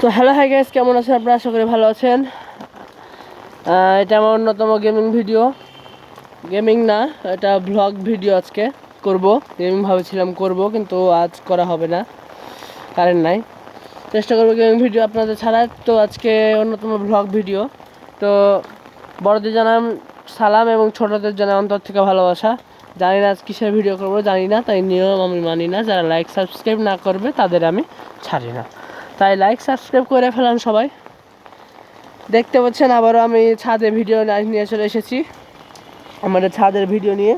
তো hello hi guys, কেমন আছেন আপনারা? আশা করি ভালো আছেন। এটা আমার অন্যতম গেমিং ভিডিও, গেমিং না, এটা ব্লগ ভিডিও আজকে করব। গেমিং ভাবেছিলাম করব, কিন্তু আজ করা হবে না, কারেন্ট নাই। চেষ্টা করবো গেমিং ভিডিও আপনাদের ছাড়া। তো আজকে অন্যতম ব্লগ ভিডিও। তো বড়দের জানাম সালাম এবং ছোটদের জানাম অন্তর থেকে ভালোবাসা। জানি না আজ কিসের ভিডিও করবো, জানি না, তাই নিয়ম আমি মানি না। যারা লাইক সাবস্ক্রাইব না করবে তাদের আমি ছাড়ি না, তাই লাইক সাবস্ক্রাইব করে ফেলান সবাই। দেখতে পাচ্ছেন আবারও আমি ছাদে ভিডিও নিয়ে চলে এসেছি, আমাদের ছাদের ভিডিও নিয়ে।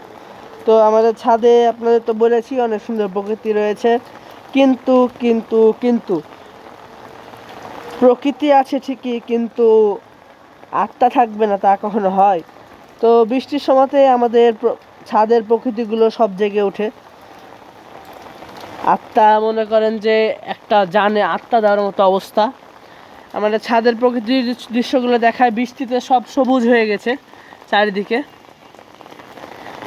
তো আমাদের ছাদে আপনাদের তো বলেছি অনেক সুন্দর প্রকৃতি রয়েছে, কিন্তু কিন্তু কিন্তু প্রকৃতি আছে ঠিকই, কিন্তু আত্মা থাকবে না তা কখনো হয়? তো বৃষ্টির সময়তে আমাদের ছাদের প্রকৃতিগুলো সব জেগে ওঠে। আত্মা মনে করেন যে একটা জানে আত্মা দেওয়ার মতো অবস্থা। আমাদের ছাদের প্রকৃতির দৃশ্যগুলো দেখায়, বৃষ্টিতে সব সবুজ হয়ে গেছে চারিদিকে।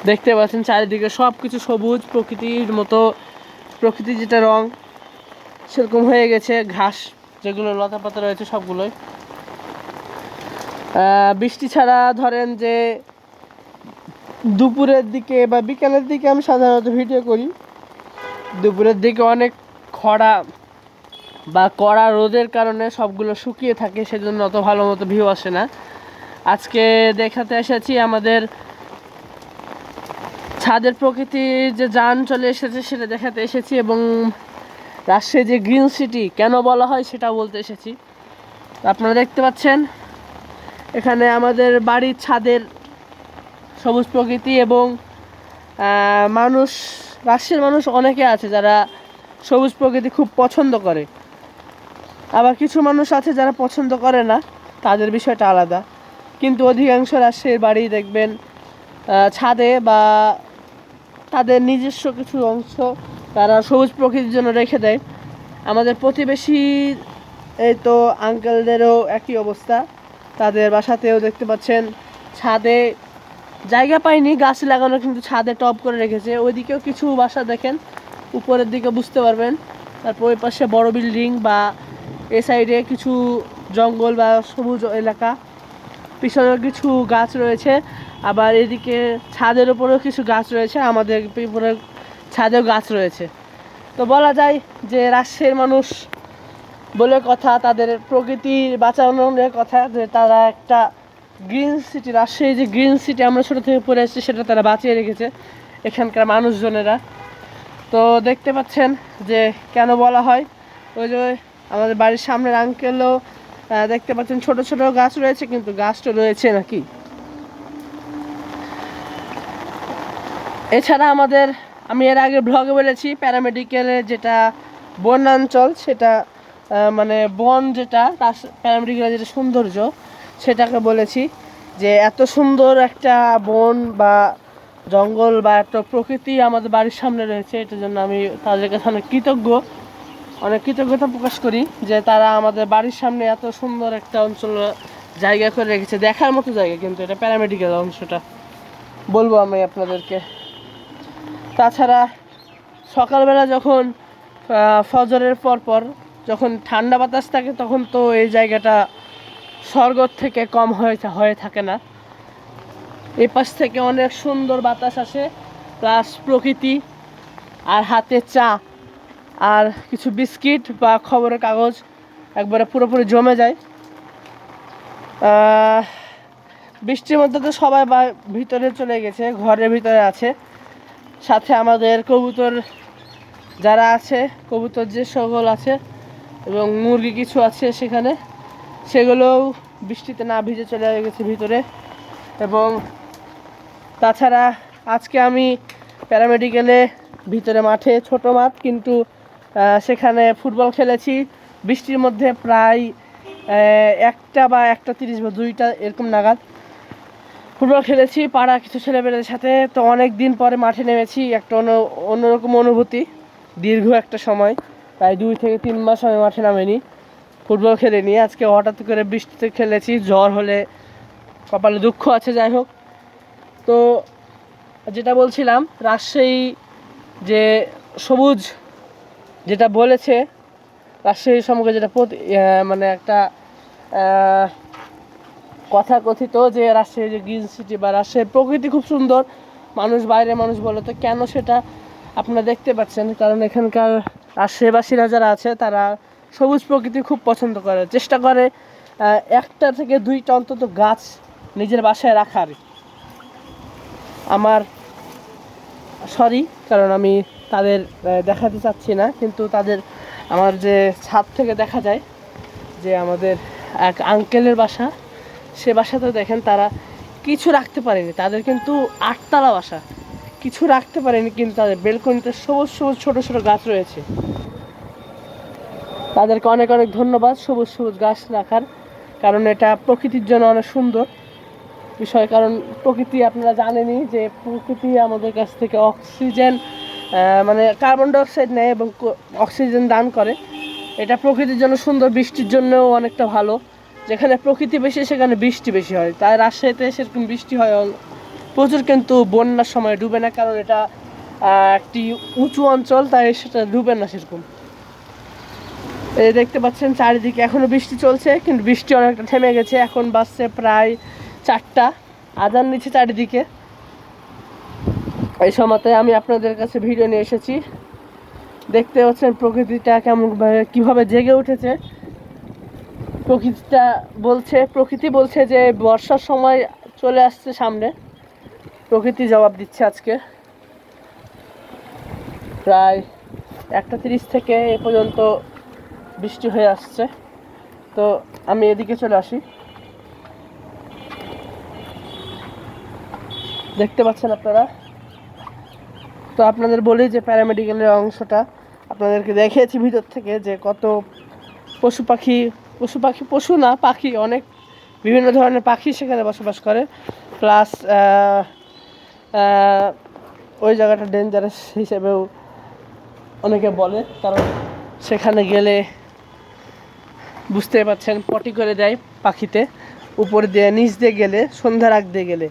দেখতে পাচ্ছেন চারিদিকে সব কিছু সবুজ, প্রকৃতির মতো, প্রকৃতির যেটা রং সেরকম হয়ে গেছে। ঘাস যেগুলো লতা পাতা রয়েছে সবগুলোই। বৃষ্টি ছাড়া ধরেন যে দুপুরের দিকে বা বিকালের দিকে আমি সাধারণত ভিডিও করি। দুপুরের দিকে অনেক খরা বা কড়া রোদের কারণে সবগুলো শুকিয়ে থাকে, সেজন্য অত ভালো মতো ভিউ আসে না। আজকে দেখাতে এসেছি আমাদের ছাদের প্রকৃতির যে যান চলে এসেছে সেটা দেখাতে এসেছি, এবং রাজশাহী যে গ্রিন সিটি কেন বলা হয় সেটা বলতে এসেছি। আপনারা দেখতে পাচ্ছেন এখানে আমাদের বাড়ির ছাদের সবুজ প্রকৃতি, এবং মানুষ, রাজশাহীর মানুষ অনেকে আছে যারা সবুজ প্রকৃতি খুব পছন্দ করে। আবার কিছু মানুষ আছে যারা পছন্দ করে না, তাদের বিষয়টা আলাদা। কিন্তু অধিকাংশ রাজশাহীর বাড়ি দেখবেন ছাদে বা তাদের নিজস্ব কিছু অংশ তারা সবুজ প্রকৃতির জন্য রেখে দেয়। আমাদের প্রতিবেশী এই তো আঙ্কেলদেরও একই অবস্থা, তাদের বাসাতেও দেখতে পাচ্ছেন ছাদে জায়গা পায়নি গাছ লাগানো, কিন্তু ছাদে টব করে রেখেছে। ওইদিকেও কিছু বাসা দেখেন, উপরের দিকে বুঝতে পারবেন। তারপর ওই পাশে বড় বিল্ডিং, বা এ সাইডে কিছু জঙ্গল বা সবুজ এলাকা, পিছনেও কিছু গাছ রয়েছে। আবার এদিকে ছাদের উপরেও কিছু গাছ রয়েছে, আমাদের উপরে ছাদেও গাছ রয়েছে। তো বলা যায় যে রাজশাহীর মানুষ বলে কথা, তাদের প্রকৃতি বাঁচানোর কথা, যে তারা একটা গ্রিন সিটি, রাজশাহী যে গ্রিন সিটি আমরা ছোটো থেকে পড়ে এসেছি সেটা তারা বাঁচিয়ে রেখেছে এখানকার মানুষজনেরা। তো দেখতে পাচ্ছেন যে কেন বলা হয়, ওই যে আমাদের বাড়ির সামনের আঙ্কেলও দেখতে পাচ্ছেন ছোট ছোট গাছ রয়েছে, কিন্তু গাছটা রয়েছে নাকি। এছাড়া আমাদের, আমি এর আগে ব্লগে বলেছি প্যারামেডিক্যালের যেটা বনাঞ্চল, সেটা মানে বন, যেটা প্যারামেডিক্যালের যেটা সৌন্দর্য সেটাকে বলেছি যে এত সুন্দর একটা বন বা জঙ্গল বা একটা প্রকৃতি আমাদের বাড়ির সামনে রয়েছে। এটার জন্য আমি তাদের কাছে অনেক কৃতজ্ঞতা প্রকাশ করি যে তারা আমাদের বাড়ির সামনে এত সুন্দর একটা অঞ্চল জায়গা করে রেখেছে, দেখার মতো জায়গা। কিন্তু এটা প্যারামেডিক্যাল অংশটা বলবো আমি আপনাদেরকে। তাছাড়া সকালবেলা যখন ফজরের পর যখন ঠান্ডা বাতাস থাকে, তখন তো এই জায়গাটা স্বর্গ থেকে কম হয়ে থাকে না। এই পাশ থেকে অনেক সুন্দর বাতাস আসে, প্লাস প্রকৃতি, আর হাতে চা আর কিছু বিস্কিট বা খবরের কাগজ একবারে পুরোপুরি জমে যায়। বৃষ্টির মধ্যে তো সবাই ভিতরে চলে গেছে, ঘরের ভিতরে আছে। সাথে আমাদের কবুতর যারা আছে, কবুতর যে সকল আছে এবং মুরগি কিছু আছে সেখানে, সেগুলোও বৃষ্টিতে না ভিজে চলে গেছে ভিতরে। এবং তাছাড়া আজকে আমি প্যারামেডিক্যালে ভিতরে মাঠে, ছোট মাঠ কিন্তু সেখানে ফুটবল খেলেছি বৃষ্টির মধ্যে, প্রায় 1টা বা 1:30 বা 2টা এরকম নাগাদ ফুটবল খেলেছি পাড়া কিছু ছেলেমেয়েদের সাথে। তো অনেক দিন পরে মাঠে নেমেছি, একটা অন্যরকম অনুভূতি। দীর্ঘ একটা সময়, প্রায় 2 থেকে 3 মাস আমি মাঠে নামিনি, ফুটবল খেলে নিয়ে। আজকে হঠাৎ করে বৃষ্টিতে খেলেছি, জ্বর হলে কপালে দুঃখ আছে। যাই হোক, তো যেটা বলছিলাম, রাজশাহী যে সবুজ যেটা বলেছে রাজশাহী সম্পর্কে যেটা মানে একটা কথা কথিত যে রাজশাহী যে গ্রিন সিটি বা রাজশাহীর প্রকৃতি খুব সুন্দর, মানুষ বাইরে মানুষ বলে, তো কেন সেটা আপনারা দেখতে পাচ্ছেন। কারণ এখানকার রাজশাহীবাসীরা যারা আছে তারা সবুজ প্রকৃতি খুব পছন্দ করে, চেষ্টা করে একটা থেকে দুইটা অন্তত গাছ নিজের বাসায় রাখার। আমার সরি, কারণ আমি তাদের দেখাতে চাচ্ছি না, কিন্তু তাদের আমার যে ছাদ থেকে দেখা যায় যে আমাদের এক আঙ্কেলের বাসা, সে বাসাতে দেখেন তারা কিছু রাখতে পারেনি, তাদের কিন্তু 8তলা বাসা, কিছু রাখতে পারেনি, কিন্তু তাদের বেলকনিতে সবুজ সবুজ ছোটো ছোটো গাছ রয়েছে। তাদেরকে অনেক অনেক ধন্যবাদ সবুজ সবুজ গাছ রাখার, কারণ এটা প্রকৃতির জন্য অনেক সুন্দর বিষয়। কারণ প্রকৃতি আপনারা জানেনই যে প্রকৃতি আমাদের কাছ থেকে অক্সিজেন মানে কার্বন ডাইঅক্সাইড নেয় এবং অক্সিজেন দান করে। এটা প্রকৃতির জন্য সুন্দর, বৃষ্টির জন্যও অনেকটা ভালো। যেখানে প্রকৃতি বেশি সেখানে বৃষ্টি বেশি হয়, তাই রাজশাহীতে সেরকম বৃষ্টি হয় প্রচুর, কিন্তু বন্যার সময় ডুবে না, কারণ এটা একটি উঁচু অঞ্চল, তাই সেটা ডুবে না সেরকম। এই দেখতে পাচ্ছেন চারিদিকে এখনও বৃষ্টি চলছে, কিন্তু বৃষ্টি অনেকটা থেমে গেছে। এখন বাজছে প্রায় 4টা, আজান নিচে চারিদিকে। এই সময়তে আমি আপনাদের কাছে ভিডিও নিয়ে এসেছি। দেখতে পাচ্ছেন প্রকৃতিটা কেমন কীভাবে জেগে উঠেছে। প্রকৃতি বলছে যে বর্ষার সময় চলে আসছে সামনে। প্রকৃতি জবাব দিচ্ছে আজকে। প্রায় 1:30 থেকে এ পর্যন্ত বৃষ্টি হয়ে আসছে। তো আমি এদিকে চলে আসি, দেখতে পাচ্ছেন আপনারা। তো আপনাদের বলি যে প্যারামেডিক্যালের অংশটা আপনাদেরকে দেখিয়েছি ভিতর থেকে, যে কত পশু না পাখি, অনেক বিভিন্ন ধরনের পাখি সেখানে বসবাস করে। প্লাস ওই জায়গাটা ডেঞ্জারাস হিসেবেও অনেকে বলে, কারণ সেখানে গেলে বুঝতে পারছেন পটি করে দেয় পাখিতে, উপর দিয়ে নিচ দিয়ে গেলে, সন্ধ্যার আগ দিয়ে গেলে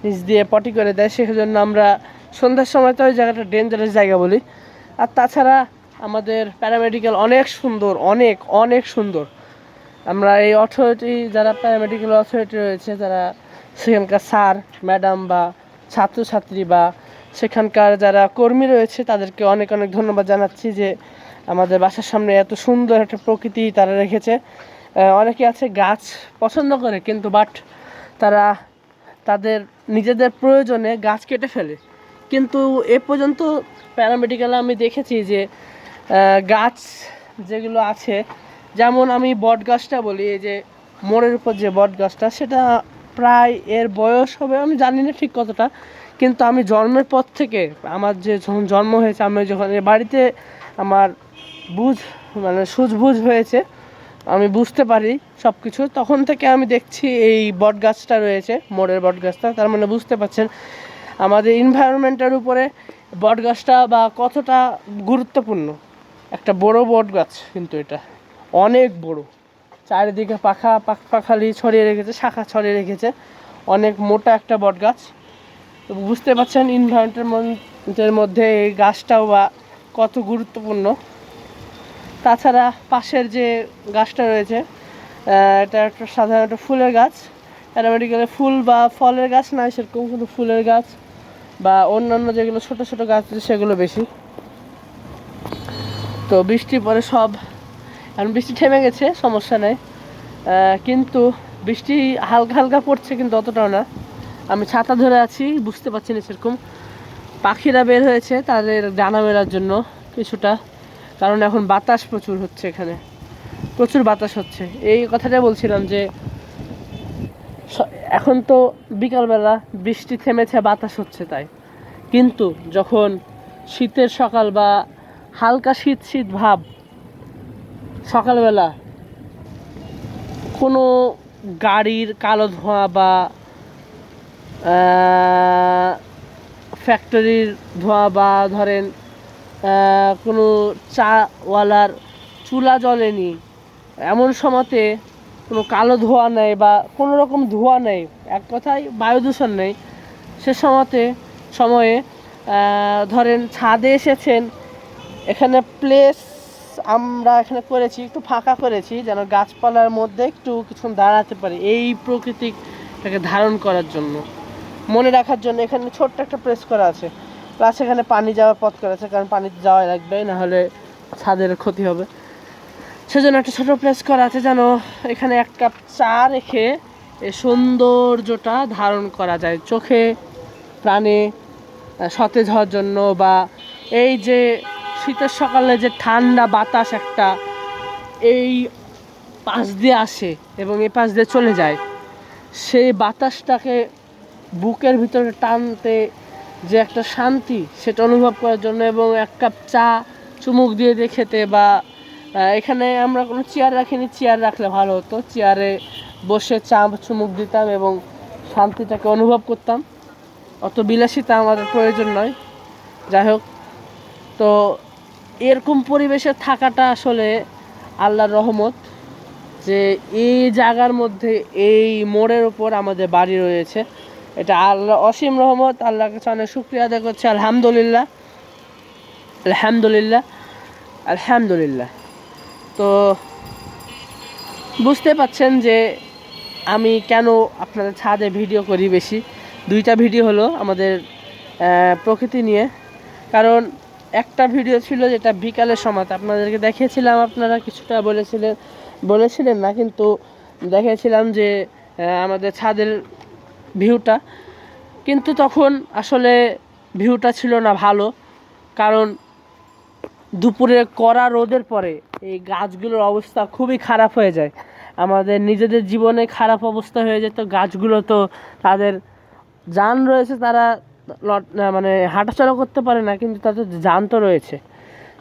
নিচ দিয়ে পটি করে দেয়। সেজন্য আমরা সন্ধ্যার সময় তো ওই জায়গাটা ডেঞ্জারাস জায়গা বলি। আর তাছাড়া আমাদের প্যারামেডিক্যাল অনেক সুন্দর, অনেক অনেক সুন্দর। আমরা এই অথরিটি, যারা প্যারামেডিক্যাল অথরিটি রয়েছে, যারা সেখানকার স্যার ম্যাডাম বা ছাত্রছাত্রী বা সেখানকার যারা কর্মী রয়েছে, তাদেরকে অনেক অনেক ধন্যবাদ জানাচ্ছি যে আমাদের বাসার সামনে এত সুন্দর একটা প্রকৃতি তারা রেখেছে। অনেকে আছে গাছ পছন্দ করে, কিন্তু তারা তাদের নিজেদের প্রয়োজনে গাছ কেটে ফেলে। কিন্তু এ পর্যন্ত প্যারামেডিক্যালে আমি দেখেছি যে গাছ যেগুলো আছে, যেমন আমি বট গাছটা বলি, এই যে মোড়ের উপর যে বট গাছটা, সেটা প্রায় এর বয়স হবে আমি জানি না ঠিক কতটা, কিন্তু আমি জন্মের পর থেকে, আমার যে যখন জন্ম হয়েছে, আমি যখন এ বাড়িতে আমার সুঝবুঝ হয়েছে, আমি বুঝতে পারি সব কিছু, তখন থেকে আমি দেখছি এই বট গাছটা রয়েছে, মোড়ের বট গাছটা। তার মানে বুঝতে পারছেন আমাদের এনভায়রনমেন্টের উপরে বট গাছটা বা কতটা গুরুত্বপূর্ণ। একটা বড় বট গাছ, কিন্তু এটা অনেক বড়, চারিদিকে পাখালি ছড়িয়ে রেখেছে, শাখা ছড়িয়ে রেখেছে, অনেক মোটা একটা বট গাছ। তো বুঝতে পারছেন এনভায়রনমেন্টের মধ্যে এই গাছটাও বা কত গুরুত্বপূর্ণ। তাছাড়া পাশের যে গাছটা রয়েছে, এটা একটা সাধারণত ফুলের গাছ, প্যারামেডিক্যালে ফুল বা ফলের গাছ নয় সেরকম, কিন্তু ফুলের গাছ বা অন্যান্য যেগুলো ছোট ছোট গাছ সেগুলো বেশি। তো বৃষ্টি পরে সব, এখন বৃষ্টি থেমে গেছে, সমস্যা নেই, কিন্তু বৃষ্টি হালকা হালকা পড়ছে, কিন্তু অতটাও না। আমি ছাতা ধরে আছি, বুঝতে পারছি না সেরকম। পাখিরা বের হয়েছে তাদের ডানা মেলার জন্য কিছুটা, কারণ এখন বাতাস প্রচুর হচ্ছে, এখানে প্রচুর বাতাস হচ্ছে। এই কথাটা বলছিলাম যে এখন তো বিকালবেলা বৃষ্টি থেমেছে, বাতাস হচ্ছে তাই, কিন্তু যখন শীতের সকাল বা হালকা শীত শীত ভাব, সকালবেলা কোনো গাড়ির কালো ধোঁয়া বা ফ্যাক্টরির ধোঁয়া বা ধরেন কোনো চাওয়ালার চুলা জ্বলেনি, এমন সময়তে কোনো কালো ধোঁয়া নেই বা কোনো রকম ধোঁয়া নেই, এক কথায় বায়ু দূষণ নেই, সে সময়ে ধরেন ছাদে এসেছেন, এখানে প্লেস আমরা এখানে করেছি একটু ফাঁকা করেছি, যেন গাছপালার মধ্যে একটু কিছুক্ষণ দাঁড়াতে পারি, এই প্রকৃতিটাকে ধারণ করার জন্য, মনে রাখার জন্য। এখানে ছোট্ট একটা প্রেস করা আছে, প্লাস এখানে পানি যাওয়ার পথ করা আছে, কারণ পানিতে যাওয়া লাগবে, না হলে ছাদের ক্ষতি হবে। সেজন্য একটা ছোটো প্লেস করা আছে, যেন এখানে এক কাপ চা রেখে এই সৌন্দর্যটা ধারণ করা যায় চোখে প্রাণে, সতেজ হওয়ার জন্য। বা এই যে শীতের সকালে যে ঠান্ডা বাতাস একটা এই পাশ দিয়ে আসে এবং এই পাশ দিয়ে চলে যায়, সেই বাতাসটাকে বুকের ভিতরে টানতে যে একটা শান্তি, সেটা অনুভব করার জন্য, এবং এক কাপ চা চুমুক দিয়ে দিয়ে খেতে। বা এখানে আমরা কোনো চেয়ার রাখিনি, চেয়ার রাখলে ভালো হতো, চেয়ারে বসে চা চুমুক দিতাম এবং শান্তিটাকে অনুভব করতাম। অত বিলাসিতা আমাদের প্রয়োজন নয়। যাই হোক, তো এরকম পরিবেশে থাকাটা আসলে আল্লাহর রহমত, যে এই জায়গার মধ্যে এই মোড়ের উপর আমাদের বাড়ি রয়েছে। এটা আল্লাহ অসীম রহমত। আল্লাহর কাছে অনেক শুকরিয়া আদায় করছি। আলহামদুলিল্লাহ, আলহামদুলিল্লাহ, আলহামদুলিল্লাহ। তো বুঝতে পাচ্ছেন যে আমি কেন আপনাদের ছাদে ভিডিও করি বেশি। দুইটা ভিডিও হলো আমাদের প্রকৃতি নিয়ে। কারণ একটা ভিডিও ছিল যেটা বিকালের সময় আপনাদেরকে দেখিয়েছিলাম, আপনারা কিছুটা বলেছিলেন না, কিন্তু দেখিয়েছিলাম যে আমাদের ছাদের ভিউটা, কিন্তু তখন আসলে ভিউটা ছিল না ভালো। কারণ দুপুরে কড়া রোদের পরে এই গাছগুলোর অবস্থা খুবই খারাপ হয়ে যায়। আমাদের নিজেদের জীবনে খারাপ অবস্থা হয়ে যেত, গাছগুলো তো তাদের জান রয়েছে, তারা মানে হাঁটাচলা করতে পারে না, কিন্তু তাদের জান তো রয়েছে,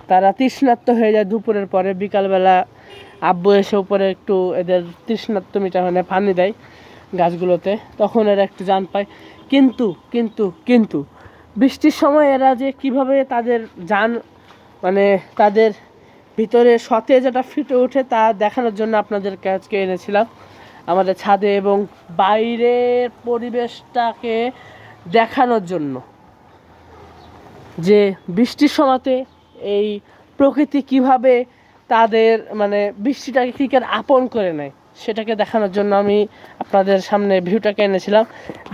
তারা তৃষ্ণার্ত হয়ে যায় দুপুরের পরে। বিকালবেলা আব্বু এসে উপরে একটু এদের তৃষ্ণার্ত মিটানো পানি দেয় গাছগুলোতে, তখন এরা একটু জান পায়। কিন্তু কিন্তু কিন্তু বৃষ্টির সময় এরা যে কিভাবে তাদের জান, মানে তাদের ভিতরে সতেজটা ফুটে ওঠে, তা দেখানোর জন্য আপনাদেরকে আজকে এনেছিলাম আমাদের ছাদে, এবং বাইরের পরিবেশটাকে দেখানোর জন্য যে বৃষ্টির সময়তে এই প্রকৃতি কিভাবে তাদের মানে বৃষ্টিটাকে ক্রিকেট আপন করে নেয়, সেটাকে দেখানোর জন্য আমি আপনাদের সামনে ভিউটাকে এনেছিলাম।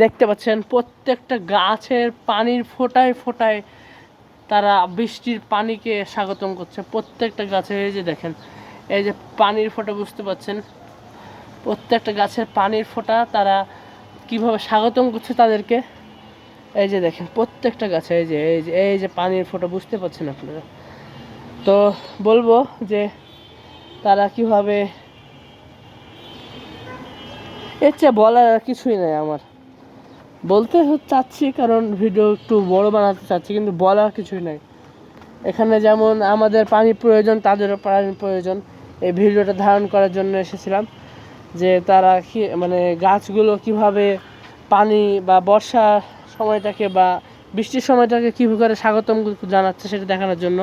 দেখতে পাচ্ছেন প্রত্যেকটা গাছের পানির ফোঁটায় ফোঁটায় তারা বৃষ্টির পানিকে স্বাগতম করছে। প্রত্যেকটা গাছে এই যে দেখেন, এই যে পানির ফোঁটা, বুঝতে পাচ্ছেন প্রত্যেকটা গাছের পানির ফোঁটা তারা কিভাবে স্বাগতম করছে তাদেরকে। এই যে দেখেন প্রত্যেকটা গাছে এই যে এই যে এই যে পানির ফোঁটা, বুঝতে পাচ্ছেন আপনারা। তো বলবো যে তারা কিভাবে, এর চেয়ে বলার কিছুই নেই আমার, বলতে চাচ্ছি কারণ ভিডিও একটু বড় বানাতে চাচ্ছি, কিন্তু বলার কিছুই নাই। এখানে যেমন আমাদের পানি প্রয়োজন, তাদেরও পানির প্রয়োজন। এই ভিডিওটা ধারণ করার জন্য এসেছিলাম যে তারা কি মানে গাছগুলো কিভাবে পানি বা বর্ষা সময়টাকে বা বৃষ্টির সময়টাকে কী করে স্বাগতম জানাচ্ছে, সেটা দেখানোর জন্য।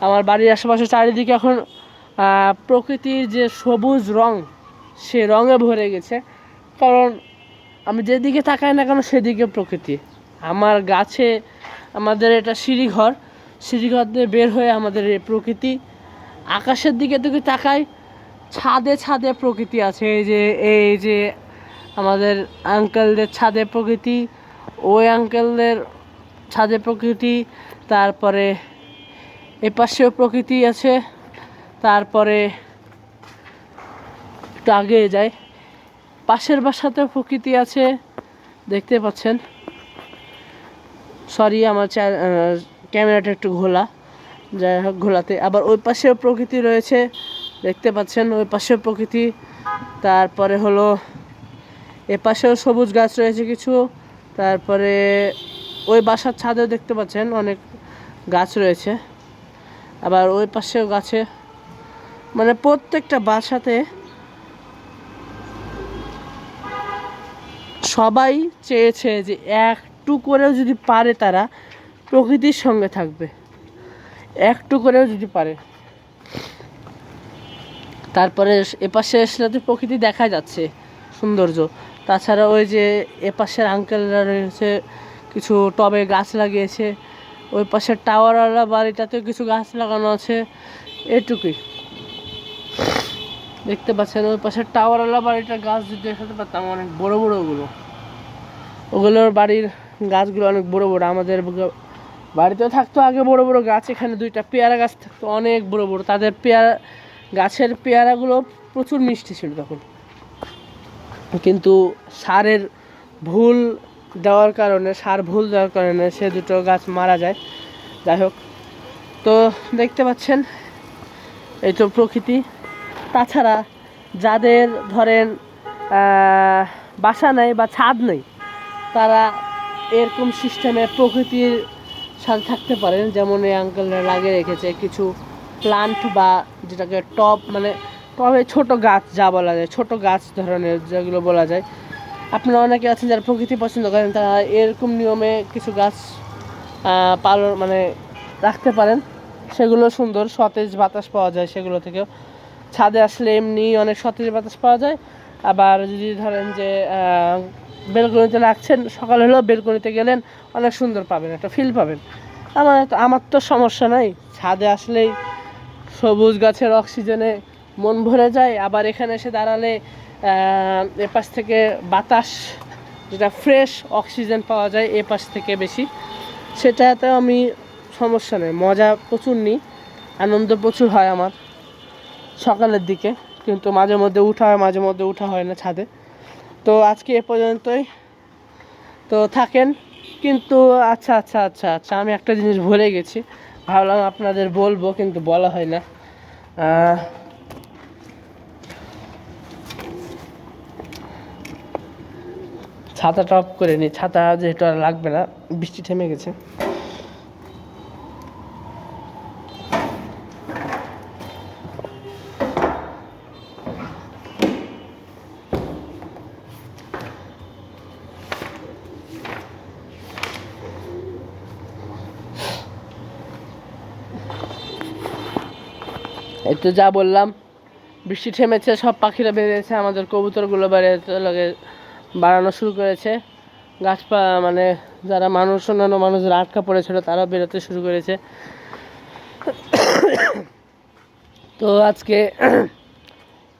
আমার বাড়ির আশেপাশে চারিদিকে এখন প্রকৃতির যে সবুজ রং, সে রঙে ভরে গেছে। কারণ আমি যেদিকে তাকাই না কেন সেদিকে প্রকৃতি। আমার গাছে, আমাদের এটা সিঁড়িঘর দিয়ে বের হয়ে আমাদের এই প্রকৃতি। আকাশের দিকে দিকে তাকাই, ছাদে ছাদে প্রকৃতি আছে। এই যে আমাদের আঙ্কেলদের ছাদে প্রকৃতি, ওই আঙ্কেলদের ছাদে প্রকৃতি, তারপরে এপাশেও প্রকৃতি আছে, তারপরে একটু আগে যায় পাশের বাসাতেও প্রকৃতি আছে, দেখতে পাচ্ছেন। সরি আমার ক্যামেরাটা একটু ঘোলা, যাই হোক ঘোলাতে। আবার ওই পাশেও প্রকৃতি রয়েছে, দেখতে পাচ্ছেন ওই পাশেও প্রকৃতি। তারপরে হলো এ পাশেও সবুজ গাছ রয়েছে কিছু, তারপরে ওই বাসার ছাদেও দেখতে পাচ্ছেন অনেক গাছ রয়েছে। আবার ওই পাশেও গাছে, মানে প্রত্যেকটা বাসাতে সবাই চেয়েছে যে একটু করেও যদি পারে তারা প্রকৃতির সঙ্গে থাকবে, একটু করেও যদি পারে। তারপরে এপাশে আসলে তো প্রকৃতি দেখা যাচ্ছে সৌন্দর্য। তাছাড়া ওই যে এপাশের আঙ্কেলরা রয়েছে, কিছু টবে গাছ লাগিয়েছে। ওই পাশের টাওয়ারওয়ালা বাড়িটাতেও কিছু গাছ লাগানো আছে। এটুকুই দেখতে পাচ্ছেন। ওই পাশে টাওয়ারওয়ালা বাড়িটার গাছ যদি দেখাতে পারতাম, অনেক বড় বড় ওগুলোর বাড়ির গাছগুলো অনেক বড় বড়। আমাদের বাড়িতেও থাকতো আগে বড় বড় গাছ, এখানে 2টা পেয়ারা গাছ থাকতো অনেক বড় বড়। তাদের গাছের পেয়ারাগুলো প্রচুর মিষ্টি ছিল তখন, কিন্তু সার ভুল দেওয়ার কারণে সে দুটো গাছ মারা যায়। যাই হোক, তো দেখতে পাচ্ছেন এই তো প্রকৃতি। তাছাড়া যাদের ধরেন বাসা নেই বা ছাদ নেই, তারা এরকম সিস্টেমে প্রকৃতির সাথে থাকতে পারেন। যেমন এই আঙ্কেলরা লাগিয়ে রেখেছে কিছু প্লান্ট, বা যেটাকে টব, মানে টবে ছোট গাছ যা বলা যায়, ছোট গাছ ধরনের যেগুলো বলা যায়। আপনারা অনেকে আছেন যারা প্রকৃতি পছন্দ করেন, তারা এরকম নিয়মে কিছু গাছ পালন মানে রাখতে পারেন। সেগুলো সুন্দর, সতেজ বাতাস পাওয়া যায় সেগুলো থেকেও। ছাদে আসলে এমনি অনেক সতেজ বাতাস পাওয়া যায়। আবার যদি ধরেন যে বেলকনিতে রাখছেন, সকাল হলেও বেলকনিতে গেলেন অনেক সুন্দর পাবেন, একটা ফিল পাবেন। আমার তো সমস্যা নাই, ছাদে আসলেই সবুজ গাছের অক্সিজেনে মন ভরে যায়। আবার এখানে এসে দাঁড়ালে এপাশ থেকে বাতাস, যেটা ফ্রেশ অক্সিজেন পাওয়া যায় এপাশ থেকে বেশি, সেটাতেও আমি সমস্যা নেই, মজা প্রচুর নিই, আনন্দ প্রচুর হয় আমার সকালের দিকে। কিন্তু মাঝে মধ্যে উঠা হয়, মাঝে মধ্যে উঠা হয় না ছাদে। তো আজকে এ পর্যন্তই, তো থাকেন। কিন্তু আচ্ছা আচ্ছা আচ্ছা আচ্ছা আমি একটা জিনিস ভুলে গেছি, ভাবলাম আপনাদের বলবো কিন্তু বলা হয় না। ছাতাটা অফ করে নি, ছাতা যেহেতু আর লাগবে না, বৃষ্টি থেমে গেছে। এই তো যা বললাম, বৃষ্টি থেমেছে, সব পাখিরা বেরিয়েছে, আমাদের কবুতরগুলো বাড়ানো শুরু করেছে। গাছপালা মানে যারা অন্যান্য মানুষ যারা আটকা পড়েছিল তারাও বেরোতে শুরু করেছে। তো আজকে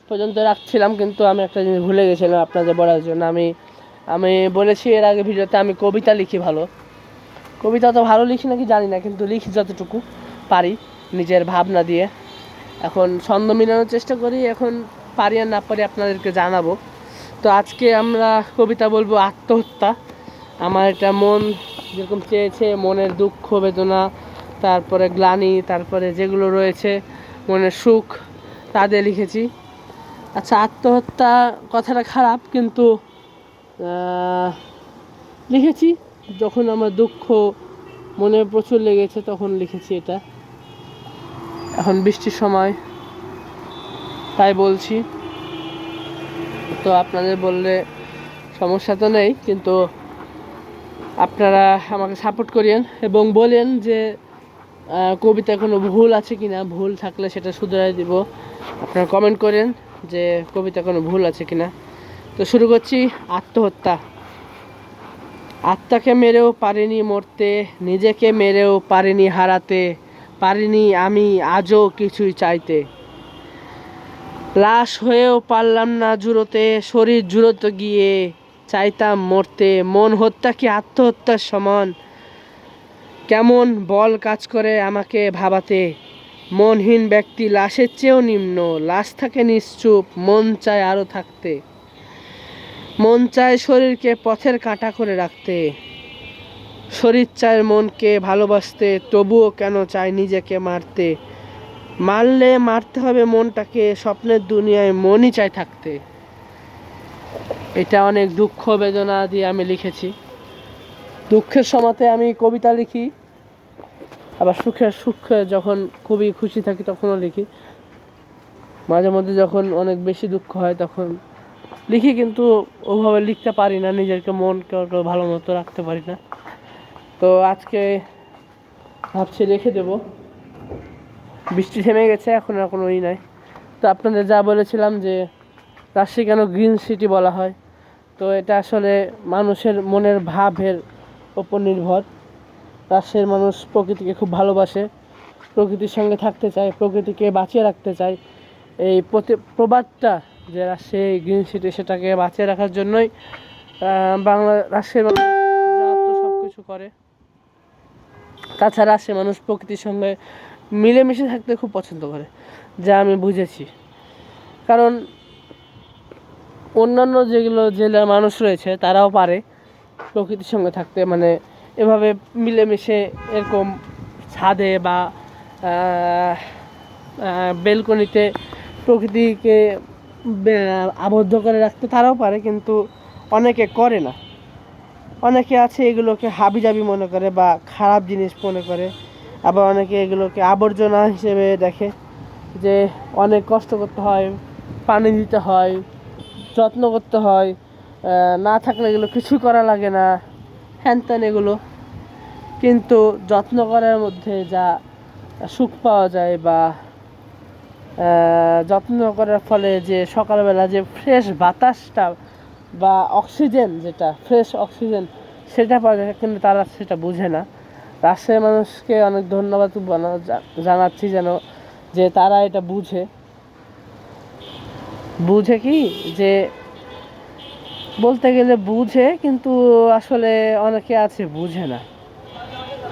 পর্যন্ত রাখছিলাম, কিন্তু আমি একটা জিনিস ভুলে গেছিলাম আপনাদের বলার জন্য। আমি বলেছি এর আগে ভিডিওতে, আমি কবিতা লিখি ভালো। কবিতা তো ভালো লিখি নাকি জানি না, কিন্তু লিখি যতটুকু পারি নিজের ভাবনা দিয়ে। এখন ছন্দ মিলানোর চেষ্টা করি, এখন পারি আর না পারি আপনাদেরকে জানাবো। তো আজকে আমরা কবিতা বলবো আত্মহত্যা। আমার এটা মন যেরকম চেয়েছে, মনের দুঃখ বেদনা, তারপরে গ্লানি, তারপরে যেগুলো রয়েছে মনের সুখ, তা দিয়ে লিখেছি। আচ্ছা, আত্মহত্যা কথাটা খারাপ, কিন্তু লিখেছি যখন আমার দুঃখ মনে প্রচুর লেগেছে তখন লিখেছি এটা। এখন বৃষ্টির সময় তাই বলছি। তো আপনাদের বললে সমস্যা তো নেই, কিন্তু আপনারা আমাকে সাপোর্ট করিয়েন এবং বলেন যে কবিতায় কোনো ভুল আছে কিনা, ভুল থাকলে সেটা শুধরাই দিব। আপনারা কমেন্ট করেন যে কবিতা কোনো ভুল আছে কিনা। তো শুরু করছি। আত্মহত্যা। আত্মাকে মেরেও পারিনি মরতে, নিজেকে মেরেও পারিনি হারাতে, পারিনি আমি আজও কিছুই চাইতে। লাশ হয়েও পারলাম না জুড়োতে, শরীর জুড়োতে গিয়ে চাইতাম মরতে। মন হত্যা কি আত্মহত্যার সমান? কেমন বল কাজ করে আমাকে ভাবাতে। মনহীন ব্যক্তি লাশের চেয়েও নিম্ন, লাশ থাকে নিশ্চুপ, মন চায় আরও থাকতে। মন চায় শরীরকে পথের কাঁটা করে রাখতে, শরীর চায় মনকে ভালোবাসতে, তবুও কেন চায় নিজেকে মারতে। মারলে মারতে হবে মনটাকে, স্বপ্নের দুনিয়ায় মনই চায় থাকতে। এটা অনেক দুঃখ বেদনা দিয়ে আমি লিখেছি। দুঃখের সময়তে আমি কবিতা লিখি, আবার সুখে যখন খুবই খুশি থাকি তখনও লিখি। মাঝে মধ্যে যখন অনেক বেশি দুঃখ হয় তখন লিখি, কিন্তু ওভাবে লিখতে পারি না, নিজেকে মনকে ভালো মতো রাখতে পারি না। তো আজকে ভাবছি রেখে দেব। বৃষ্টি থেমে গেছে, এখন আর কোনো নাই। তো আপনাদের যা বলেছিলাম যে রাজশাহী কেন গ্রিন সিটি বলা হয়, তো এটা আসলে মানুষের মনের ভাবের ওপর নির্ভর। রাজশাহীর মানুষ প্রকৃতিকে খুব ভালোবাসে, প্রকৃতির সঙ্গে থাকতে চায়, প্রকৃতিকে বাঁচিয়ে রাখতে চায়। এই প্রবাদটা যে রাজশাহী গ্রিন সিটি, সেটাকে বাঁচিয়ে রাখার জন্যই রাজশাহীর মানুষ যা তো সব কিছু করে। তাছাড়া সে মানুষ প্রকৃতির সঙ্গে মিলেমিশে থাকতে খুব পছন্দ করে, যা আমি বুঝেছি। কারণ অন্যান্য যেগুলো জেলার মানুষ রয়েছে তারাও পারে প্রকৃতির সঙ্গে থাকতে, মানে এভাবে মিলেমিশে এরকম ছাদে বা বেলকনিতে প্রকৃতিকে আবদ্ধ করে রাখতে তারাও পারে, কিন্তু অনেকে করে না। অনেকে আছে এগুলোকে হাবিজাবি মনে করে বা খারাপ জিনিস মনে করে, আবার অনেকে এগুলোকে আবর্জনা হিসেবে দেখে, যে অনেক কষ্ট করতে হয়, পানি দিতে হয়, যত্ন করতে হয়, না থাকলে এগুলো কিছু করা লাগে না, হ্যান ত্যান এগুলো। কিন্তু যত্ন করার মধ্যে যা সুখ পাওয়া যায় বা যত্ন করার ফলে যে সকালবেলা যে ফ্রেশ বাতাসটা বা অক্সিজেন, যেটা ফ্রেশ অক্সিজেন, সেটা পাওয়া যায়, কিন্তু তারা সেটা বুঝে না। রাজশাহীর মানুষকে অনেক ধন্যবাদ জানাচ্ছি যেন যে তারা এটা বুঝে কি যে বলতে গেলে বুঝে, কিন্তু আসলে অনেকে আছে বুঝে না।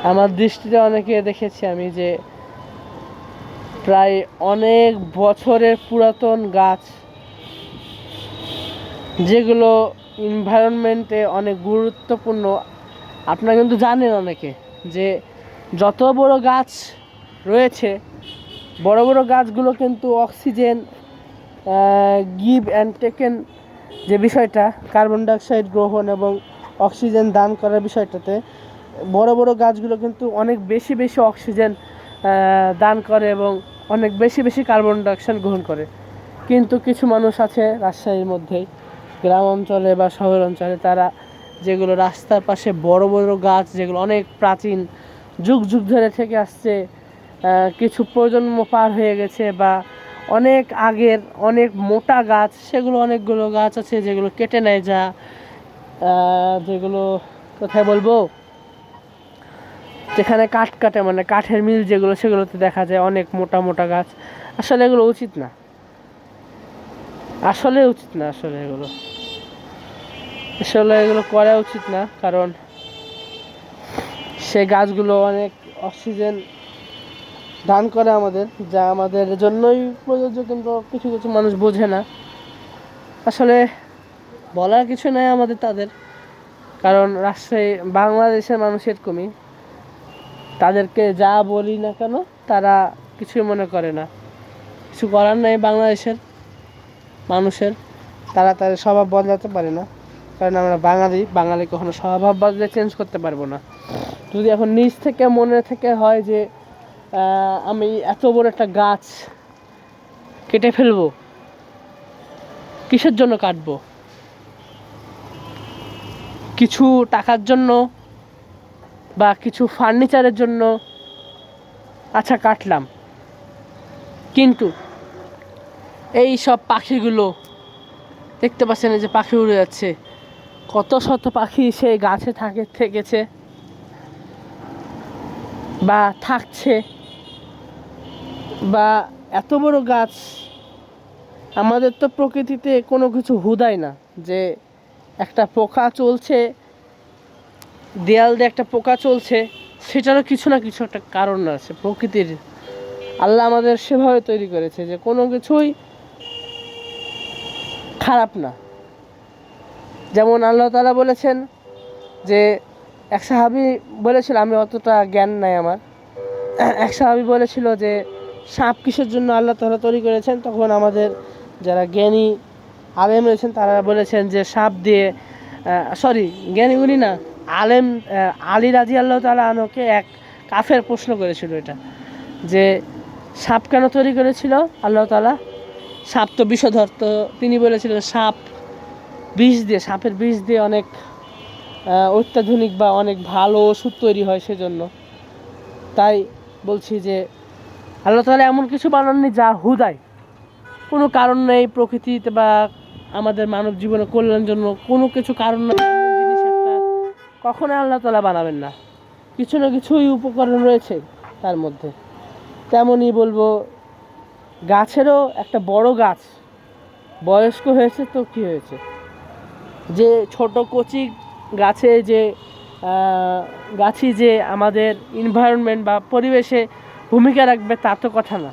আমার দৃষ্টিতে অনেকে দেখেছি আমি যে প্রায় অনেক বছরের পুরাতন গাছ, যেগুলো এনভায়রনমেন্টে অনেক গুরুত্বপূর্ণ। আপনারা কিন্তু জানেন অনেকে যে যত বড় গাছ রয়েছে, বড় বড় গাছগুলো কিন্তু অক্সিজেন গিভ অ্যান্ড টেকেন, যে বিষয়টা কার্বন ডাইঅক্সাইড গ্রহণ এবং অক্সিজেন দান করার বিষয়টাতে বড় বড় গাছগুলো কিন্তু অনেক বেশি বেশি অক্সিজেন দান করে এবং অনেক বেশি বেশি কার্বন ডাইঅক্সাইড গ্রহণ করে। কিন্তু কিছু মানুষ আছে রাজশাহীর মধ্যেই, গ্রাম অঞ্চলে বা শহর অঞ্চলে, তারা যেগুলো রাস্তার পাশে বড় বড় গাছ, যেগুলো অনেক প্রাচীন, যুগ যুগ ধরে থেকে আসছে, কিছু প্রজন্ম পার হয়ে গেছে বা অনেক আগের অনেক মোটা গাছ, সেগুলো অনেকগুলো গাছ আছে যেগুলো কেটে নেয়, যা যেগুলো কোথায় বলবো, যেখানে কাঠ কাটে, মানে কাঠের মিল যেগুলো, সেগুলোতে দেখা যায় অনেক মোটা মোটা গাছ। আসলে এগুলো উচিত না, আসলে এগুলো করা উচিত না। কারণ সেই গাছগুলো অনেক অক্সিজেন দান করে আমাদের, যা আমাদের জন্যই প্রযোজ্য, কিন্তু কিছু কিছু মানুষ বোঝে না। আসলে বলার কিছু নেই আমাদের তাদের, কারণ রাজশাহী বাংলাদেশের মানুষ এরকমই, তাদেরকে যা বলি না কেন তারা কিছুই মনে করে না। কিছু করার নেই বাংলাদেশের মানুষের, তারা তাদের স্বভাব বদলাতে পারে না, কারণ আমরা বাঙালি কখনো স্বভাব বদলে চেঞ্জ করতে পারবো না। যদি এখন নিজ থেকে মনে থেকে হয় যে আমি এত বড় একটা গাছ কেটে ফেলবো, কিসের জন্য কাটবো? কিছু টাকার জন্য বা কিছু ফার্নিচারের জন্য? আচ্ছা, কাটলাম, কিন্তু এই সব পাখিগুলো দেখতে পাচ্ছেন যে পাখি উড়ে যাচ্ছে, কত শত পাখি সেই গাছে থেকেছে বা থাকছে, বা এত বড় গাছ। আমাদের তো প্রকৃতিতে কোনো কিছু হুদাই না, যে একটা পোকা চলছে, দেয়াল দিয়ে একটা পোকা চলছে, সেটারও কিছু না কিছু একটা কারণ আছে প্রকৃতির। আল্লাহ আমাদের সেভাবে তৈরি করেছে যে কোনো কিছুই খারাপ না। যেমন আল্লাহ তাআলা বলেছেন যে, এক সাহাবী বলেছিল, আমি অতটা জ্ঞান নাই আমার, এক সাহাবী বলেছিল যে সাপ কিসের জন্য আল্লাহ তাআলা তৈরি করেছেন, তখন আমাদের যারা জ্ঞানী আলেম রয়েছেন তারা বলেছেন যে সাপ দিয়ে, জ্ঞানী উনি না, আলেম আলী রাদিয়াল্লাহু তাআলা আনহুকে এক কাফের প্রশ্ন করেছিল এটা, যে সাপ কেন তৈরি করেছিল আল্লাহ তাআলা? সাপ তো বিষধর, তো তিনি বলেছিলেন সাপের বিষ দিয়ে অনেক অত্যাধুনিক বা অনেক ভালো ওষুধ তৈরি হয়, সেজন্য। তাই বলছি যে আল্লাহ তাআলা এমন কিছু বানাননি যা হুদাই, কোনো কারণ নেই প্রকৃতিতে বা আমাদের মানব জীবনের কল্যাণের জন্য কোনো কিছু কারণ নেই, জিনিস একটা কখনো আল্লাহ তাআলা বানাবেন না। কিছু না কিছুই উপকরণ রয়েছে তার মধ্যে। তেমনই বলবো গাছেরও একটা বড় গাছ বয়স্ক হয়েছে তো কী হয়েছে, যে ছোট কচি গাছে যে গাছই যে আমাদের এনভায়রনমেন্ট বা পরিবেশে ভূমিকা রাখবে তা তো কথা না।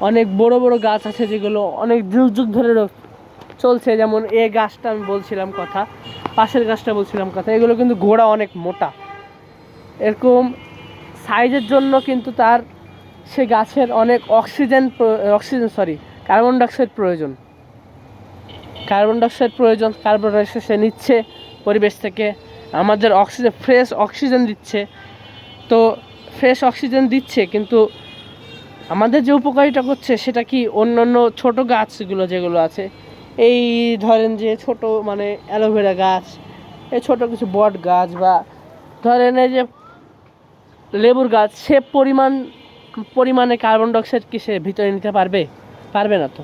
অনেক বড় বড় গাছ আছে যেগুলো অনেক যুগ যুগ ধরে চলছে, যেমন এই গাছটা আমি বলছিলাম কথা, পাশের গাছটা বলছিলাম কথা, এগুলো কিন্তু গোড়া অনেক মোটা। এরকম সাইজের জন্য কিন্তু তার সে গাছের অনেক কার্বন ডাইঅক্সাইড প্রয়োজন। কার্বন ডাইঅক্সাইড সে নিচ্ছে পরিবেশ থেকে, আমাদের ফ্রেশ অক্সিজেন দিচ্ছে। তো ফ্রেশ অক্সিজেন দিচ্ছে, কিন্তু আমাদের যে উপকারিতা করছে সেটা কি অন্যান্য ছোট গাছগুলো যেগুলো আছে, এই ধরেন যে ছোট মানে অ্যালোভেরা গাছ, এই ছোট কিছু বট গাছ, বা ধরেন এই যে লেবুর গাছ, সে পরিমাণে কার্বন ডাইঅক্সাইড কি সে ভিতরে নিতে পারবে না। তো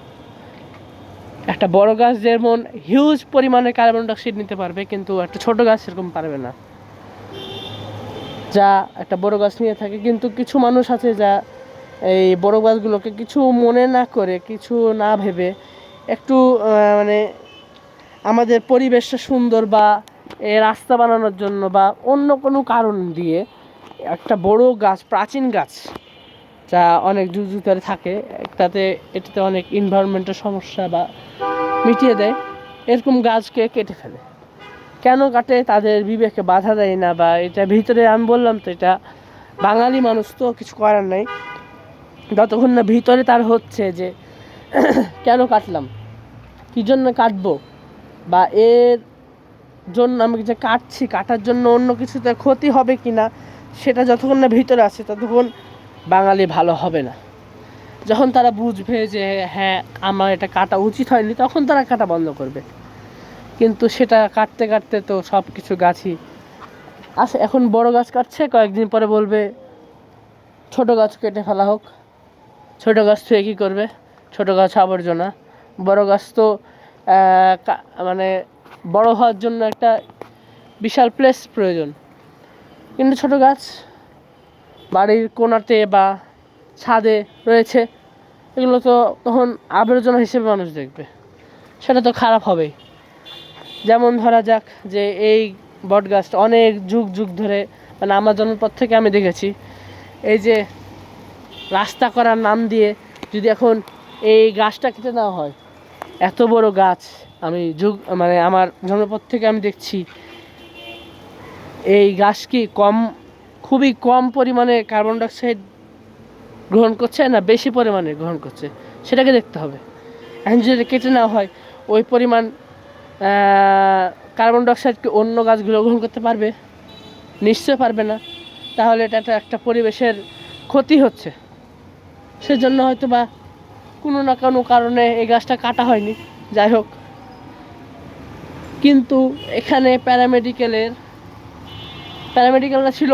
একটা বড় গাছ যেমন হিউজ পরিমাণে কার্বন ডাইঅক্সাইড নিতে পারবে, কিন্তু একটা ছোট গাছ সেরকম পারবে না, যা একটা বড় গাছ নিয়ে থাকে। কিন্তু কিছু মানুষ আছে যা এই বড় গাছগুলোকে কিছু মনে না করে, কিছু না ভেবে, একটু মানে আমাদের পরিবেশটা সুন্দর বা রাস্তা বানানোর জন্য বা অন্য কোনো কারণ দিয়ে একটা বড় গাছ, প্রাচীন গাছ যা অনেক যুগ যুগ ধরে থাকে, এটাতে অনেক এনভায়রনমেন্টের সমস্যা বা মিটিয়ে দেয়, এরকম গাছকে কেটে ফেলে। কেন কাটে তাদের বিবেকে বাধা দেয় না, বা এটা ভিতরে আমি বললাম তো এটা বাঙালি মানুষ তো কিছু করার নাই, যতক্ষণ না ভিতরে তার হচ্ছে যে কেন কাটলাম, কী জন্য কাটবো, বা এর জন্য আমি যে কাটার জন্য অন্য কিছুতে ক্ষতি হবে কি না, সেটা যতক্ষণ না ভিতরে আছে ততক্ষণ বাঙালি ভালো হবে না। যখন তারা বুঝবে যে হ্যাঁ আমার এটা কাটা উচিত হয়নি, তখন তারা কাটা বন্ধ করবে। কিন্তু সেটা কাটতে কাটতে তো সব কিছু গাছই আছে। এখন বড় গাছ কাটছে, কয়েকদিন পরে বলবে ছোট গাছ কেটে ফেলা হোক। ছোট গাছ থেকে কী করবে? ছোট গাছ আবর্জনা। বড় গাছ তো মানে বড় হওয়ার জন্য একটা বিশাল প্লেস প্রয়োজন, কিন্তু ছোট গাছ বাড়ির কোণাতে বা ছাদে রয়েছে, এগুলো তো তখন আবর্জনা হিসেবে মানুষ দেখবে, সেটা তো খারাপ হবেই। যেমন ধরা যাক যে এই বট গাছটা অনেক যুগ যুগ ধরে, মানে আমার জন্মের পর থেকে আমি দেখেছি, এই যে রাস্তা করার নাম দিয়ে যদি এখন এই গাছটা কেটে নেওয়া হয়, এত বড় গাছ আমি মানে আমার জন্মের পর থেকে আমি দেখছি এই গাছ কি খুবই কম পরিমাণে কার্বন ডাইঅক্সাইড গ্রহণ করছে না বেশি পরিমাণে গ্রহণ করছে, সেটাকে দেখতে হবে। এখন যদি কেটে নেওয়া হয়, ওই পরিমাণ কার্বন ডাইঅক্সাইডকে অন্য গাছগুলো গ্রহণ করতে পারবে? নিশ্চয় পারবে না। তাহলে এটা একটা পরিবেশের ক্ষতি হচ্ছে। সেজন্য হয়তো বা কোনো না কোনো কারণে এই গাছটা কাটা হয়নি, যাই হোক। কিন্তু এখানে প্যারামেডিক্যালরা ছিল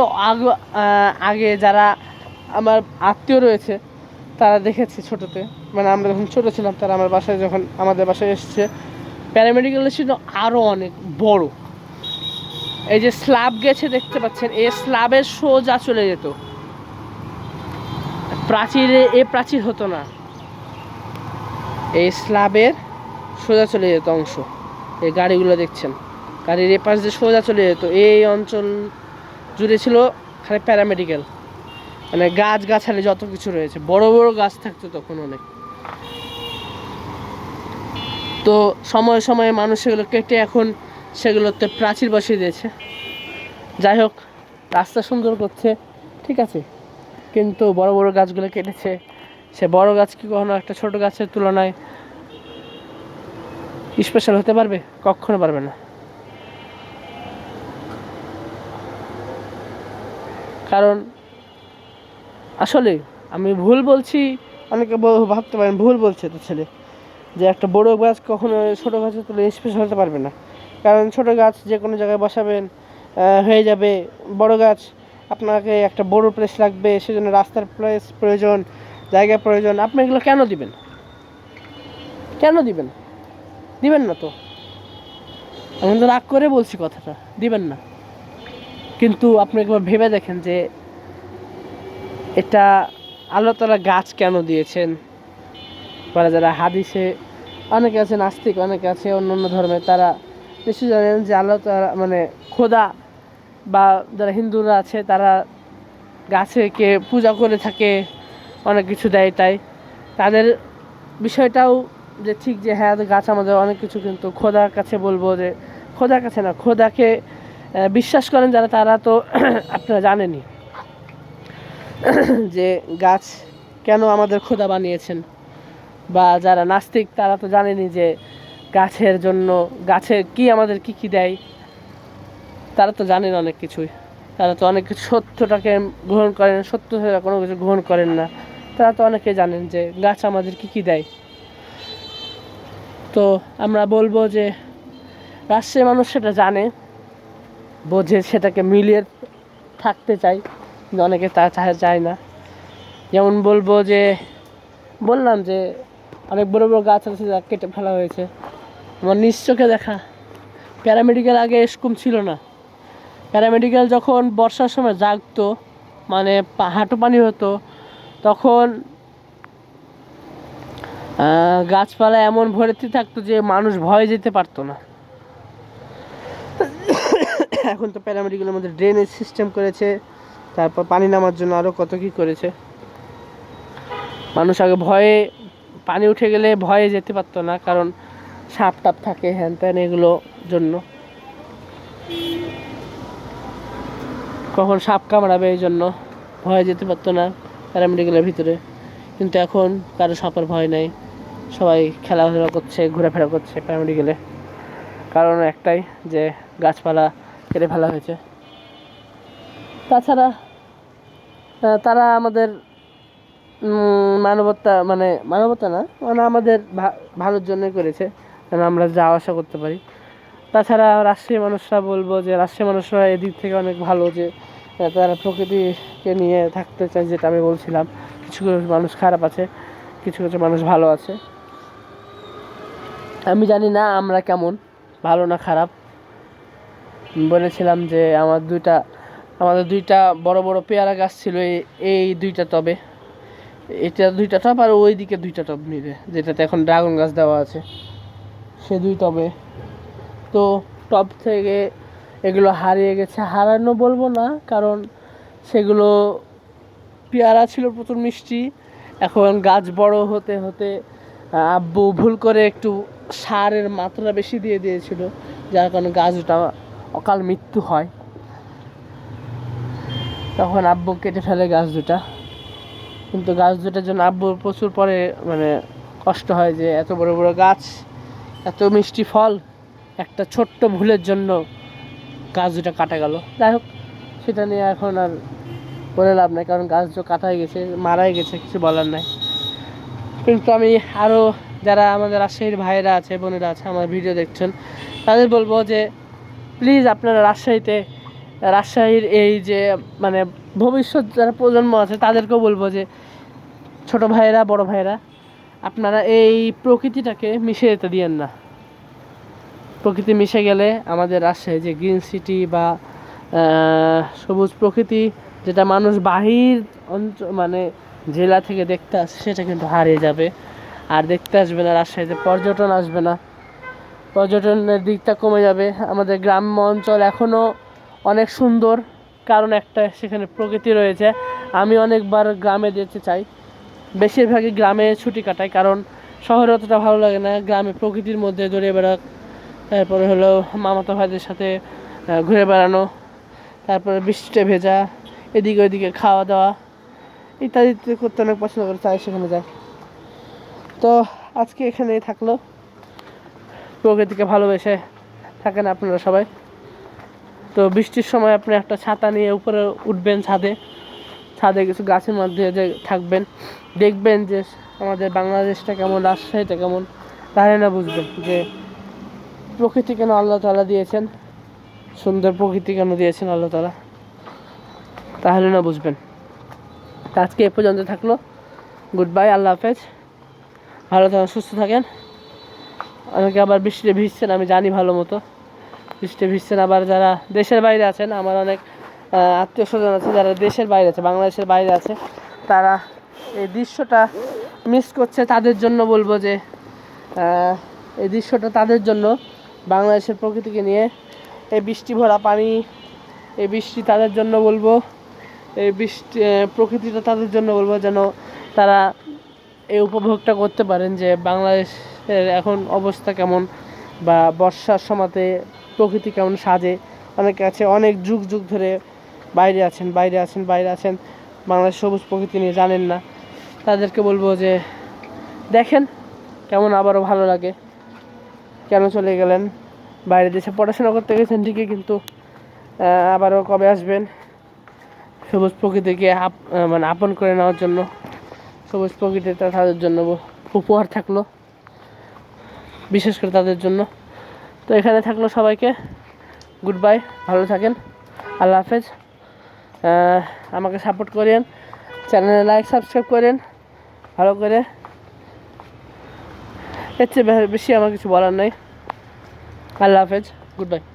আগে, যারা আমার আত্মীয় রয়েছে তারা দেখেছে ছোটোতে, মানে আমরা যখন ছোটো ছিলাম, তারা আমাদের বাসায় এসেছে, প্যারামেডিক্যালরা ছিল আরও অনেক বড়। এই যে স্ল্যাব গেছে দেখতে পাচ্ছেন, এই স্ল্যাবের সোজা চলে যেত, প্রাচীর হতো না, এই স্ল্যাবের সোজা চলে যেত অংশ। এই গাড়িগুলো দেখছেন, গাড়ির এ পাশ দিয়ে সোজা চলে যেত, এই অঞ্চল জুড়ে ছিল খালি প্যারামেডিক্যাল, মানে গাছগাছালি যত কিছু রয়েছে, বড় বড় গাছ থাকতো তখন অনেক। তো সময়ে সময়ে মানুষ সেগুলো কেটে এখন সেগুলোতে প্রাচীর বসিয়ে দিয়েছে। যাই হোক, রাস্তা সুন্দর করছে, ঠিক আছে, কিন্তু বড় বড় গাছগুলো কেটেছে। সে বড় গাছ কি কখনো একটা ছোট গাছের তুলনায় স্পেশাল হতে পারবে? কখনো পারবে না। কারণ আসলে আমি ভুল বলছি, অনেকে ভাবতে পারেন ভুল বলছে তো ছেলে, যে একটা বড় গাছ কখনো ছোটো গাছের তুলনায় স্পেশাল হতে পারবে না। কারণ ছোটো গাছ যে কোনো জায়গায় বসাবেন হয়ে যাবে, বড় গাছ আপনাকে একটা বড় প্লেস লাগবে, সেজন্য রাস্তার প্লেস প্রয়োজন, জায়গা প্রয়োজন। আপনি এগুলো কেন দিবেন? দিবেন না তো। আমি তো রাগ করে বলছি কথাটা, দিবেন না। কিন্তু আপনি একবার ভেবে দেখেন যে এটা আল্লাহ তাআলা গাছ কেন দিয়েছেন, বা যারা হাদিসে অনেকে আছে নাস্তিক, অনেকে আছে অন্য অন্য ধর্মের, তারা নিশ্চয়ই জানেন যে আল্লাহ তাআলা মানে খোদা, বা যারা হিন্দুরা আছে তারা গাছকে পূজা করে থাকে, অনেক কিছু দেয়। তাই তাদের বিষয়টাও যে ঠিক যে হ্যাঁ গাছ আমাদের অনেক কিছু, কিন্তু খোদার কাছে বলবো যে খোদার কাছে না, খোদাকে বিশ্বাস করেন যারা, তারা তো আপনারা জানেনই যে গাছ কেন আমাদের খোদা বানিয়েছেন। বা যারা নাস্তিক তারা তো জানেনই যে গাছের জন্য, গাছে কি আমাদের কি কি দেয়, তারা তো জানেন অনেক কিছুই। তারা তো অনেক কিছু সত্যটাকে গ্রহণ করেন, সত্য ছাড়া কোনো কিছু গ্রহণ করেন না। তারা তো অনেকে জানেন যে গাছ আমাদের কি কি দেয়। তো আমরা বলবো যে রাষ্ট্রের মানুষ সেটা জানে, বোঝে, সেটাকে মিলিয়ে থাকতে চাই, কিন্তু অনেকে তা চায় না। যেমন বলবো যে বললাম যে অনেক বড় বড় গাছ আছে যা কেটে ফেলা হয়েছে। আমার নিজ চোখে দেখা, প্যারামেডিক্যাল আগে এরকম ছিল না। প্যারামেডিক্যাল যখন বর্ষার সময় জাগতো, মানে হাঁটু পানি হতো, তখন গাছপালা এমন ভর্তি থাকতো যে মানুষ ভয়ে যেতে পারতো না। এখন তো প্যারামেডিক্যালের মধ্যে ড্রেনেজ সিস্টেম করেছে, তারপর পানি নামার জন্য আরও কত কী করেছে। মানুষ আগে ভয়ে, পানি উঠে গেলে ভয়ে যেতে পারতো না, কারণ সাপ টাপ থাকে হ্যান ত্যান, এগুলো জন্য কখন সাপ কামড়াবে এই জন্য ভয়ে যেতে পারতো না প্যারামেডিক্যালের ভিতরে। কিন্তু এখন কারো সাপের ভয় নেই, সবাই খেলাধুলা করছে, ঘোরাফেরা করছে প্যারামেডিক্যালে। কারণ একটাই যে গাছপালা কেটে ফেলা হয়েছে। তাছাড়া তারা আমাদের মানবতা, মানে মানবতা না, মানে আমাদের ভালোর জন্যই করেছে, যেন আমরা যাওয়া আসা করতে পারি। তাছাড়া রাজশাহী মানুষরা বলবো যে রাজশাহী মানুষরা এদিক থেকে অনেক ভালো, যে তারা প্রকৃতিকে নিয়ে থাকতে চায়, যেটা আমি বলছিলাম। কিছু কিছু মানুষ খারাপ আছে, কিছু কিছু মানুষ ভালো আছে। আমি জানি না আমরা কেমন, ভালো না খারাপ। বলেছিলাম যে আমাদের দুইটা বড় বড় পেয়ারা গাছ ছিল, এই দুইটা টবে, এটা দুইটা টব আর ওই দিকে দুইটা টব মিলে, যেটাতে এখন ড্রাগন গাছ দেওয়া আছে, সে দুই টবে। তো টব থেকে এগুলো হারিয়ে গেছে, হারানো বলবো না, কারণ সেগুলো পেয়ারা ছিল প্রচুর মিষ্টি। এখন গাছ বড় হতে হতে আব্বু ভুল করে একটু সারের মাত্রা বেশি দিয়ে দিয়েছিল, যার কারণে গাছটা অকাল মৃত্যু হয়। তখন আব্বু কেটে ফেলে গাছ দুটা, কিন্তু গাছ দুটার জন্য আব্বুর প্রচুর পরে মানে কষ্ট হয়, যে এত বড় বড় গাছ, এত মিষ্টি ফল, একটা ছোট্ট ভুলের জন্য গাছ দুটা কাটা গেল। যাই হোক, সেটা নিয়ে এখন আর বলে লাভ নাই, কারণ গাছ তো কাটাই গেছে, মারাই গেছে, কিছু বলার নাই। কিন্তু আমি আরও যারা আমাদের রাজশাহীর ভাইয়েরা আছে, বোনেরা আছে, আমার ভিডিও দেখছেন, তাদের বলবো যে প্লিজ আপনারা রাজশাহীর এই যে মানে ভবিষ্যৎ যারা প্রজন্ম আছে, তাদেরকেও বলবো যে ছোট ভাইয়েরা, বড় ভাইয়েরা, আপনারা এই প্রকৃতিটাকে মিশে যেতে দিয়েন না। প্রকৃতি মিশে গেলে আমাদের রাজশাহী যে গ্রিন সিটি বা সবুজ প্রকৃতি, যেটা মানুষ বাহির মানে জেলা থেকে দেখতে আসে, সেটা কিন্তু হারিয়ে যাবে। আর দেখতে আসবে না, রাজশাহীতে পর্যটন আসবে না, পর্যটনের দিকটা কমে যাবে। আমাদের গ্রাম্য অঞ্চল এখনও অনেক সুন্দর, কারণ একটা সেখানে প্রকৃতি রয়েছে। আমি অনেকবার গ্রামে যেতে চাই, বেশিরভাগই গ্রামে ছুটি কাটাই, কারণ শহরে অতটা ভালো লাগে না। গ্রামে প্রকৃতির মধ্যে দৌড়ে বেড়া, তারপরে হলো মামাতো ভাইদের সাথে ঘুরে বেড়ানো, তারপরে বৃষ্টিতে ভেজা, এদিকে ওইদিকে খাওয়া দাওয়া ইত্যাদি করতে অনেক পছন্দ করে, চাই সেখানে যায়। তো আজকে এখানেই থাকলো। প্রকৃতিকে ভালোবেসে থাকেন আপনারা সবাই। তো বৃষ্টির সময় আপনি একটা ছাতা নিয়ে উপরে উঠবেন, ছাদে কিছু গাছের মধ্যে যে থাকবেন, দেখবেন যে আমাদের বাংলাদেশটা কেমন, রাজশাহীটা কেমন, তাহলে না বুঝবেন যে প্রকৃতি কেন আল্লাহ তাআলা দিয়েছেন, সুন্দর প্রকৃতি কেন দিয়েছেন আল্লাহ তাআলা, তাহলে না বুঝবেন। আজকে এ পর্যন্ত থাকলো। গুড বাই, আল্লাহ হাফেজ, ভালো থাকেন, সুস্থ থাকেন। অনেকে আবার বৃষ্টিতে ভিজছেন, আমি জানি ভালো মতো বৃষ্টিতে ভিজছেন। আবার যারা দেশের বাইরে আছেন, আমার অনেক আত্মীয় স্বজন আছে যারা দেশের বাইরে আছে, বাংলাদেশের বাইরে আছে, তারা এই দৃশ্যটা মিস করছে তাদের জন্য বলবো যে এই দৃশ্যটা তাদের জন্য, বাংলাদেশের প্রকৃতিকে নিয়ে এই বৃষ্টি ভরা পানি, এই বৃষ্টি তাদের জন্য বলবো, এই বৃষ্টি প্রকৃতিটা তাদের জন্য বলবো, যেন তারা এই উপভোগটা করতে পারেন যে বাংলাদেশের এখন অবস্থা কেমন, বা বর্ষার সময়তে প্রকৃতি কেমন সাজে। অনেকে আছে অনেক যুগ যুগ ধরে বাইরে আছেন বাংলাদেশ সবুজ প্রকৃতি নিয়ে জানেন না, তাদেরকে বলবো যে দেখেন কেমন আবারও ভালো লাগে। কেন চলে গেলেন? বাইরে দেশে পড়াশোনা করতে গেছেন ঠিকই, কিন্তু আবারও কবে আসবেন সবুজ প্রকৃতিকে মানে আপন করে নেওয়ার জন্য? সবুজ প্রকৃতিটা তাদের জন্য উপহার থাকলো, বিশেষ করে তাদের জন্য। তো এখানে থাকলো, সবাইকে গুড বাই, ভালো থাকেন, আল্লাহ হাফেজ। আমাকে সাপোর্ট করেন, চ্যানেলে লাইক সাবস্ক্রাইব করেন ভালো করে। এর চেয়ে বেশি আমার কিছু বলার নাই। আল্লাহ হাফেজ, গুড বাই।